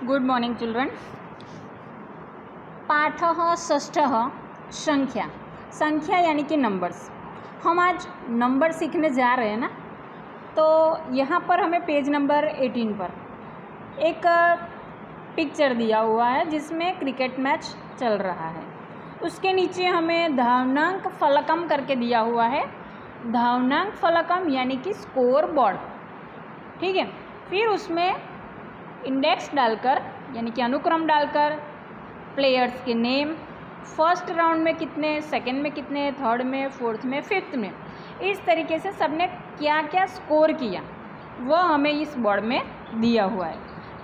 Good morning children. पाठः षष्ठः संख्या। संख्या यानी कि नंबर्स। हम आज नंबर सीखने जा रहे हैं ना, तो यहाँ पर हमें पेज नंबर 18 पर एक पिक्चर दिया हुआ है जिसमें क्रिकेट मैच चल रहा है। उसके नीचे हमें धावनांक फलकम करके दिया हुआ है। धावनांक फलकम यानी कि स्कोर बोर्ड, ठीक है। फिर उसमें इंडेक्स डालकर यानी कि अनुक्रम डालकर प्लेयर्स के नेम, फर्स्ट राउंड में कितने, सेकंड में कितने, थर्ड में, फोर्थ में, फिफ्थ में, इस तरीके से सबने क्या क्या स्कोर किया वह हमें इस बोर्ड में दिया हुआ है।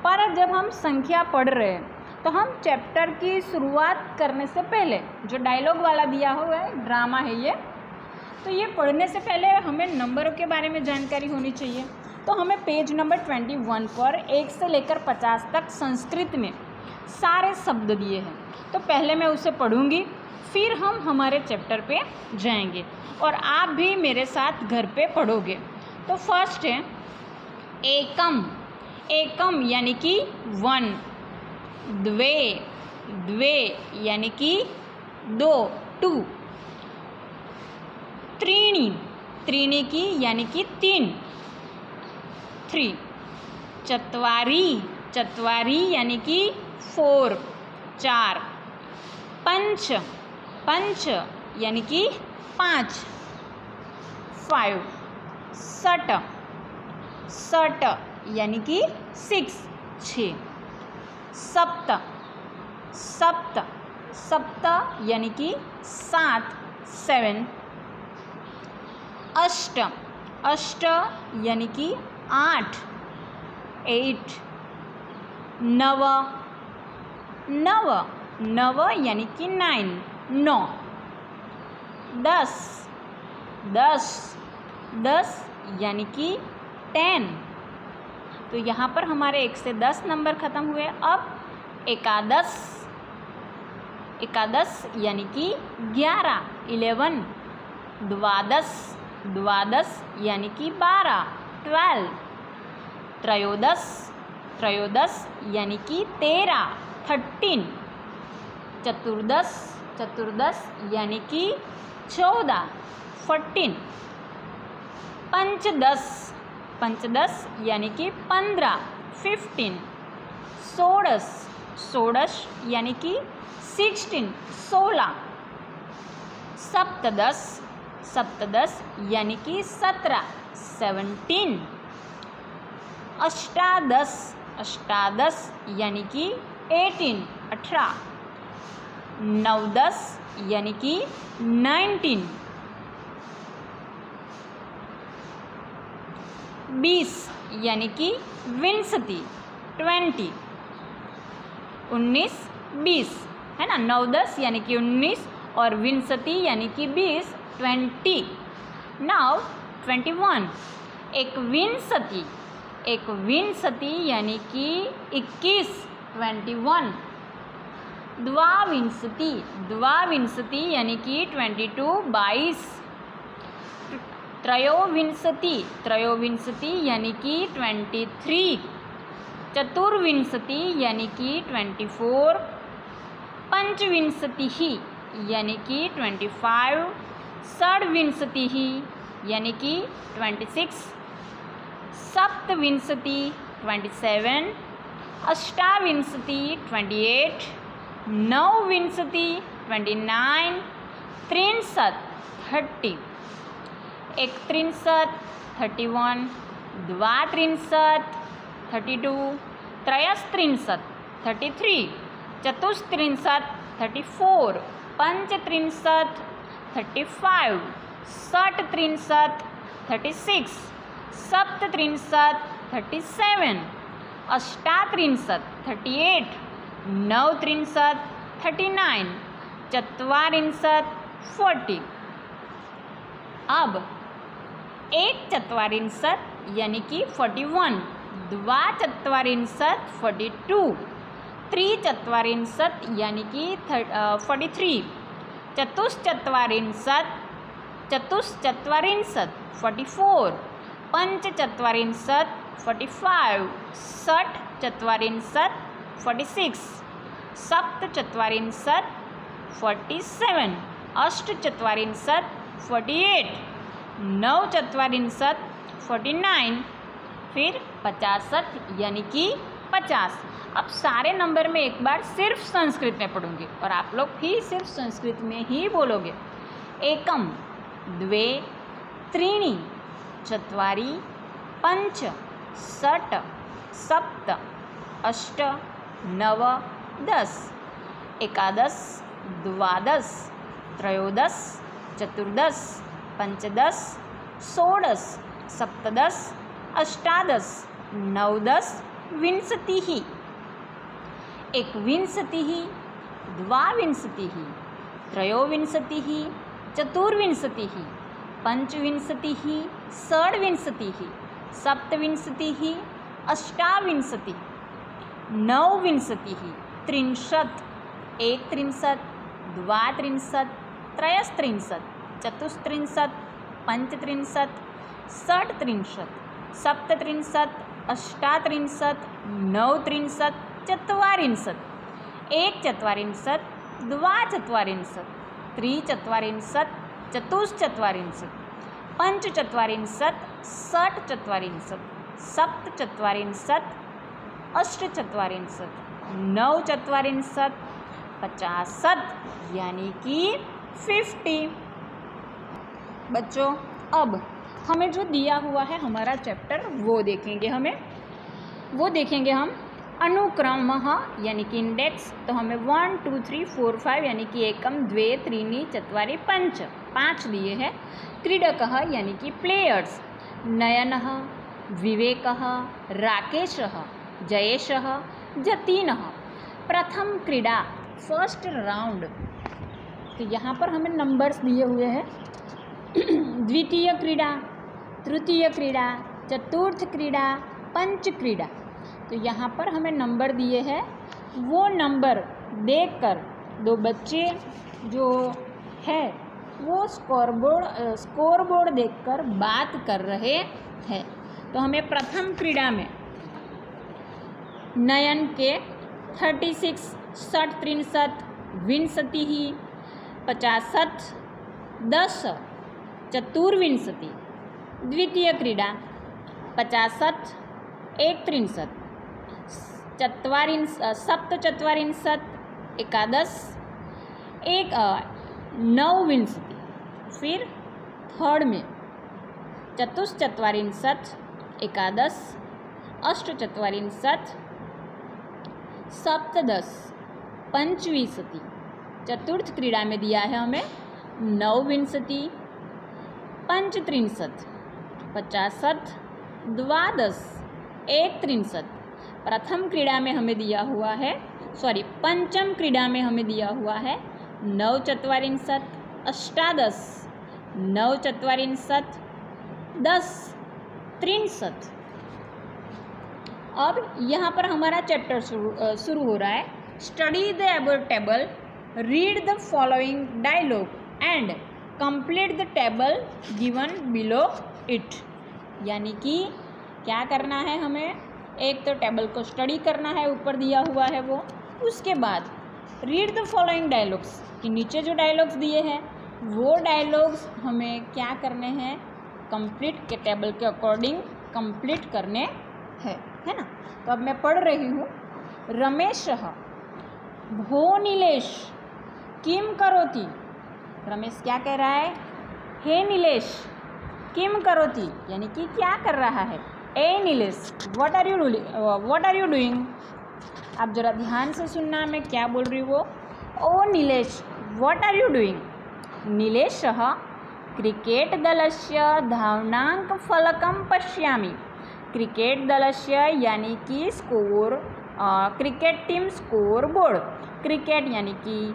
पर जब हम संख्या पढ़ रहे हैं तो हम चैप्टर की शुरुआत करने से पहले जो डायलॉग वाला दिया हुआ है, ड्रामा है ये, तो ये पढ़ने से पहले हमें नंबरों के बारे में जानकारी होनी चाहिए। तो हमें पेज नंबर 21 पर 1 से लेकर 50 तक संस्कृत में सारे शब्द दिए हैं। तो पहले मैं उसे पढ़ूंगी, फिर हम हमारे चैप्टर पे जाएंगे और आप भी मेरे साथ घर पे पढ़ोगे। तो फर्स्ट है एकम। एकम यानी कि 1। द्वे, द्वे यानी कि 2, 2। त्रीणि, त्रीणि की यानी कि 3, 3। चत्वारि, चत्वारि यानी कि 4, 4। पंच, पंच यानी कि 5, 5। षट, षट यानी कि 6, 6। सप्त, सप्त, सप्त यानी कि 7, 7। अष्ट, अष्ट यानी कि 8, 8। नव, नव, नव यानी कि 9, 9। 10, 10, 10 यानी कि 10। तो यहाँ पर हमारे 1 से 10 नंबर ख़त्म हुए। अब एकादश, एकादश यानी कि 11, 11। द्वादश, द्वादश यानी कि 12, 12। त्रयोदश, त्रयोदश यानी कि 13, 13। चतुर्दश, चतुर्दश यानी कि 14, 14। पंचदश, पंचदश यानी कि 15, 15। षोडश, षोडश यानी कि 16, 16। सप्तदश, सप्तदश यानी कि 17, 17। अष्टादश, अष्टादश यानी कि 18, 18। नवदश यानी कि 19। 20 यानी कि विंशति, 20। 19, 20 है ना। 9, 10 यानी कि 19 और विंशति यानी कि 20, 20। नाउ 21। एक विंशति, एक विंशति यानी कि 21, 21। द्वाविंशति, द्वाविंशति यानी कि 22, 22। त्रयोविंशति, त्रयोविंशति यानी कि 23। चतुर्विंशति यानी कि 24। पंचविंशतिः यानी कि 25। षड्विंशतिः यानी कि 26। सप्तविंशति 27। अष्टाविंशति 28। नवविंशति 29। त्रिंशत् 30। एकत्रिंशत् 31। द्वात्रिंशत् 32। त्रयस्त्रिंशत् 33। चतुस्त्रिंशत् 34। पंचत्रिंशत् 35। षट्त्रिंशत् 36। सप्तत्रिंशत् 37। अष्टात्रिंशत् 38। नवत्रिंशत् 39। चत्वारिंशत् 40। अब एक चत्वारिंशत् यानी कि 41। द्वाचत्वारिंशत् 42। त्रिचत्वारिंशत् यानी कि 43। चतुश्चत्वारिंशत्, चतुश्चत्वारिंशत् 44। पंचचत्वारिंशत् 45। षट्चत्वारिंशत् 46, सप्तचत्वारिंशत् 47, अष्टचत्वारिंशत् 48, नवचत्वारिंशत् 49, फिर 65 यानी कि 50। अब सारे नंबर में एक बार सिर्फ संस्कृत में पढ़ूंगी और आप लोग भी सिर्फ संस्कृत में ही बोलोगे। एकम, द्वे, त्रीणि, चत्वारि, पंच, षट्, सप्त, अष्ट, नव, 10, एकादश, द्वादश, त्रयोदश, चतुर्दश, पंचदश, षोडश, सप्तदश, अष्टादश, नवदश, विंशतिः, एकविंशतिः, द्वाविंशतिः, त्रयोविंशतिः, चतुर्विंशतिः, पंचविंशतिः, षड्विंशतिः, सप्तविंशतिः, अष्टाविंशतिः, नवविंशतिः, त्रिंशत्, एकत्रिंशत्, द्वात्रिंशत्, त्रयस्त्रिंशत्, चतुस्त्रिंशत्, पंचत्रिंशत्, षट्त्रिंशत्, सप्तत्रिंशत्, अष्टात्रिंशत्, नवत्रिंशत्, चत्वारिंशत्, एकचत्वारिंशत्, द्वाचत्वारिंशत्, त्रिचत्वारिंशत्, चतुश्चत्वारिंशत्, पंचचत्वारिंशत्, षट्चत्वारिंशत्, सप्तचत्वारिंशत्, अष्टचत्वारिंशत्, नवचत्वारिंशत्, 50 यानी कि 50। बच्चों अब हमें जो दिया हुआ है हमारा चैप्टर वो देखेंगे। वो देखेंगे हम अनुक्रम यानी कि इंडेक्स। तो हमें 1 2 3 4 5 यानी कि एकम, द्वे, त्रीणि, चत्वारि, पंच, 5 दिए हैं। क्रीडकः यानी कि प्लेयर्स, नयनः, विवेकः, राकेशः, जयेशः, जतीनः। प्रथम क्रीड़ा, फर्स्ट राउंड। तो यहाँ पर हमें नंबर्स दिए हुए हैं। द्वितीय क्रीड़ा, तृतीय क्रीड़ा, चतुर्थ क्रीड़ा, पंच क्रीड़ा। तो यहाँ पर हमें नंबर दिए हैं। वो नंबर देखकर दो बच्चे जो है वो स्कोरबोर्ड देखकर बात कर रहे हैं। तो हमें प्रथम क्रीड़ा में नयन के 36, षट्त्रिंशत्, विंशतिः, 50, 10, चतुर्विंशति। द्वितीय क्रीड़ा 50, एकत्रिंशत्, सप्तचत्वारिंशत्, एकादश, नवविंशति। फिर थर्ड में चतुश्चत्वारिंशत्, एकादश, अष्टचत्वारिंशत्, सप्तदश, पंचविंशति। चतुर्थ क्रीड़ा में दिया है हमें नवविंशति, पंचत्रिंशत्, 50, द्वादश, एकत्रिंशत्। प्रथम क्रीड़ा में हमें दिया हुआ है पंचम क्रीड़ा में हमें दिया हुआ है नवचत्वारिंशत्, अष्टादश, नवचत्वारिंशत्, 10, त्रिंशत्। अब यहाँ पर हमारा चैप्टर शुरू हो रहा है। Study the above table, read the following dialogue and complete the table given below it. यानी कि क्या करना है हमें, एक तो टेबल को स्टडी करना है, ऊपर दिया हुआ है वो। उसके बाद रीड द फॉलोइंग डायलॉग्स, कि नीचे जो डायलॉग्स दिए हैं वो डायलॉग्स हमें क्या करने हैं, कंप्लीट के टेबल के अकॉर्डिंग कंप्लीट करने हैं, है ना। तो अब मैं पढ़ रही हूँ। रमेशः भो नीलेश किम करोति। रमेश क्या कह रहा है, हे नीलेश किम करोति, यानी कि क्या कर रहा है। ए Nilesh what are you doing. आप जरा ध्यान से सुनना, मैं क्या बोल रही हूँ। ओ Nilesh what are you doing. नीलेशः क्रिकेट दलस्य धावनाङ्कफलकं पश्यामि। क्रिकेट दलस्य यानी कि score, cricket team score board. Cricket यानी कि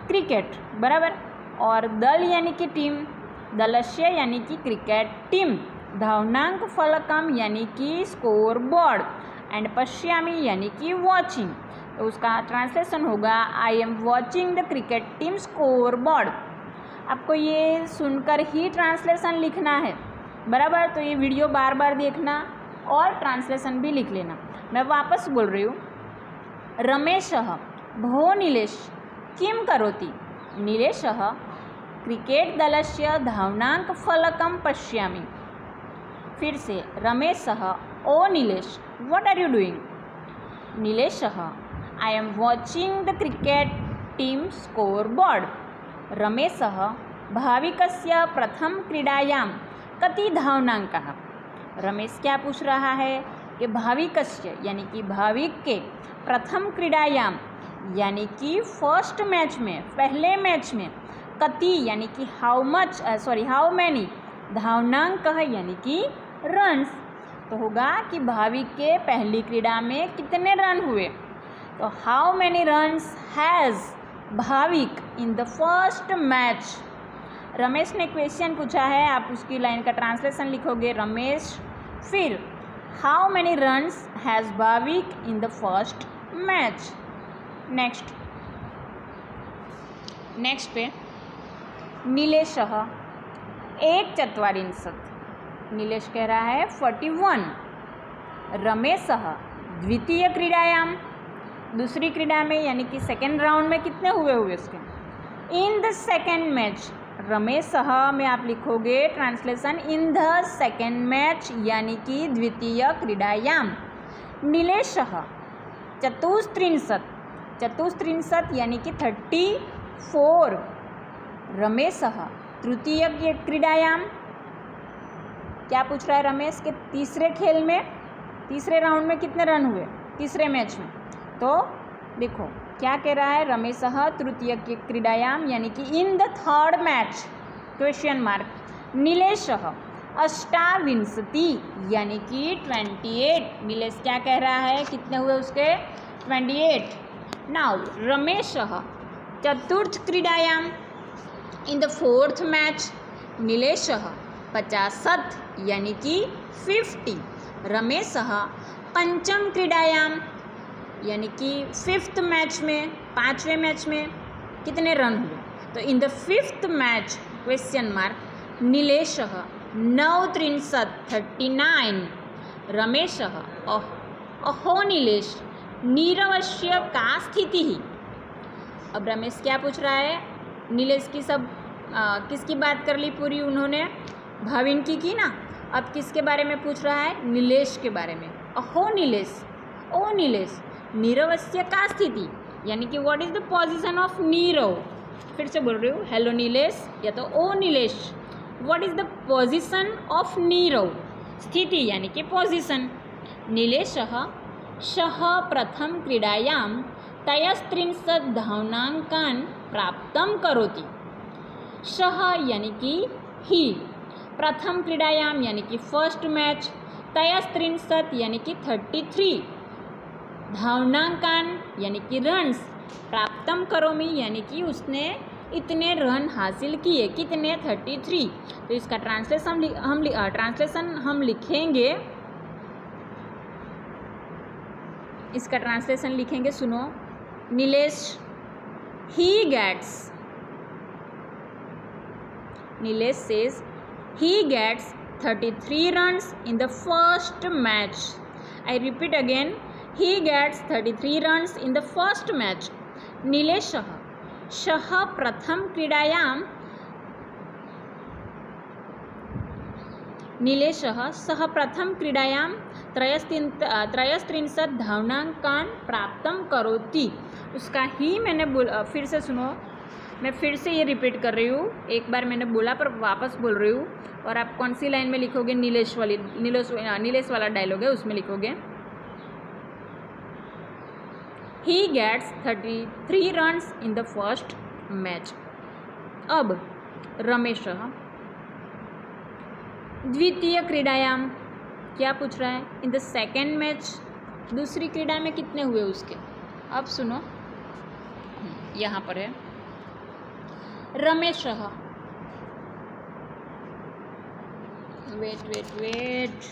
क्रिकेट, बराबर, और दल यानी कि टीम, दलस्य यानी कि क्रिकेट टीम, धावनांक फलकम यानी कि स्कोर बोर्ड, एंड पश्यामी यानी कि वॉचिंग। तो उसका ट्रांसलेशन होगा आई am watching the cricket team score board. आपको ये सुनकर ही ट्रांसलेशन लिखना है, बराबर। तो ये वीडियो बार बार देखना और ट्रांसलेशन भी लिख लेना। मैं वापस बोल रही हूँ। रमेशः भो नीलेश किं करोति? नीलेशः क्रिकेट दलस्य धावनाङ्कफलकं पश्यामि। फिर से रमेशः ओ Nilesh what are you doing? नीलेशः I am watching the cricket team score board. रमेशः भाविकस्य प्रथम क्रीडायां कति धावनाङ्काः? रमेश क्या पूछ रहा है कि भाविकस्य यानी कि भाविक के प्रथम क्रीडायां यानी कि फर्स्ट मैच में, पहले मैच में कति यानी कि हाउ मैनी धावनांक यानी कि रन्स, तो होगा कि भाविक के पहली क्रीड़ा में कितने रन हुए। तो how many runs has Bhavik in the first match. Ramesh ने क्वेश्चन पूछा है, आप उसकी लाइन का ट्रांसलेशन लिखोगे रमेश, फिर how many runs has Bhavik in the first match. Next पे नीलेशः 1/4। नीलेश कह रहा है 41। रमेशः द्वितीय क्रीडायां, दूसरी क्रीड़ा में यानी कि सेकेंड राउंड में कितने हुए उसके? In the second match. रमेशः में आप लिखोगे translation in the second match यानी कि द्वितीय क्रीडायां। नीलेशः 34 यानी कि 34। रमेशः तृतीय क्रीडायां, क्या पूछ रहा है रमेश के तीसरे खेल में, तीसरे राउंड में कितने रन हुए तीसरे मैच में? तो देखो क्या कह रहा है, रमेशः तृतीय क्रीडायां यानी कि in the third match question mark. नीलेशः 28 यानी कि 28। नीलेश क्या कह रहा है, कितने हुए उसके? 28। नाउ रमेशः चतुर्थ क्रीडायां इन द फोर्थ मैच। नीलेशः 50 यानी कि 50। रमेशः पंचम क्रीडायां यानी कि फिफ्थ मैच में, पाँचवें मैच में कितने रन हुए? तो in the fifth match question mark. नीलेशः 9×3 39। रमेशः अहो नीलेश नीरवस्य का स्थिति ही। अब रमेश क्या पूछ रहा है, नीलेश की सब किसकी बात कर ली पूरी उन्होंने? भाविन की ना। अब किसके बारे में पूछ रहा है? नीलेश के बारे में। अहो नीलेश, ओ नीलेश नीरवस्य का स्थिति यानी कि what is the position of Nirav. फिर से बोल रही हूँ, हेलो नीलेश या तो ओ Nilesh, what is the position of Nirav? स्थिति यानी कि पोजीशन। नीलेशः शः प्रथम क्रीडायां 33 धावनांकान् प्राप्तं करोति। शः यानी कि ही, प्रथम क्रीडायां यानी कि फर्स्ट मैच, 33 यानी कि 33 धावनांकान यानी कि रन्स, प्राप्तम करोमि यानी कि उसने इतने रन हासिल किए, कितने? 33। तो इसका ट्रांसलेशन हम लिखेंगे, इसका ट्रांसलेशन लिखेंगे, सुनो। Nilesh says he gets 33 runs in the first match. I repeat again, he gets 33 runs in the first match. नीलेशः शः प्रथम क्रीडायां, नीलेशः सः प्रथम क्रीडायां 33 धावनांकान् प्राप्तं करोति। उसका ही मैंने फिर से सुनो, मैं फिर से ये रिपीट कर रही हूँ, एक बार मैंने बोला पर वापस बोल रही हूँ। और आप कौन सी लाइन में लिखोगे? नीलेश वाला डायलॉग है उसमें लिखोगे, he gets 33 runs in the first match. अब रमेशः द्वितीय क्रीडायां, क्या पूछ रहा है? इन द सेकेंड मैच, दूसरी क्रीड़ा में कितने हुए उसके? अब सुनो, यहाँ पर है रमेशः, वेट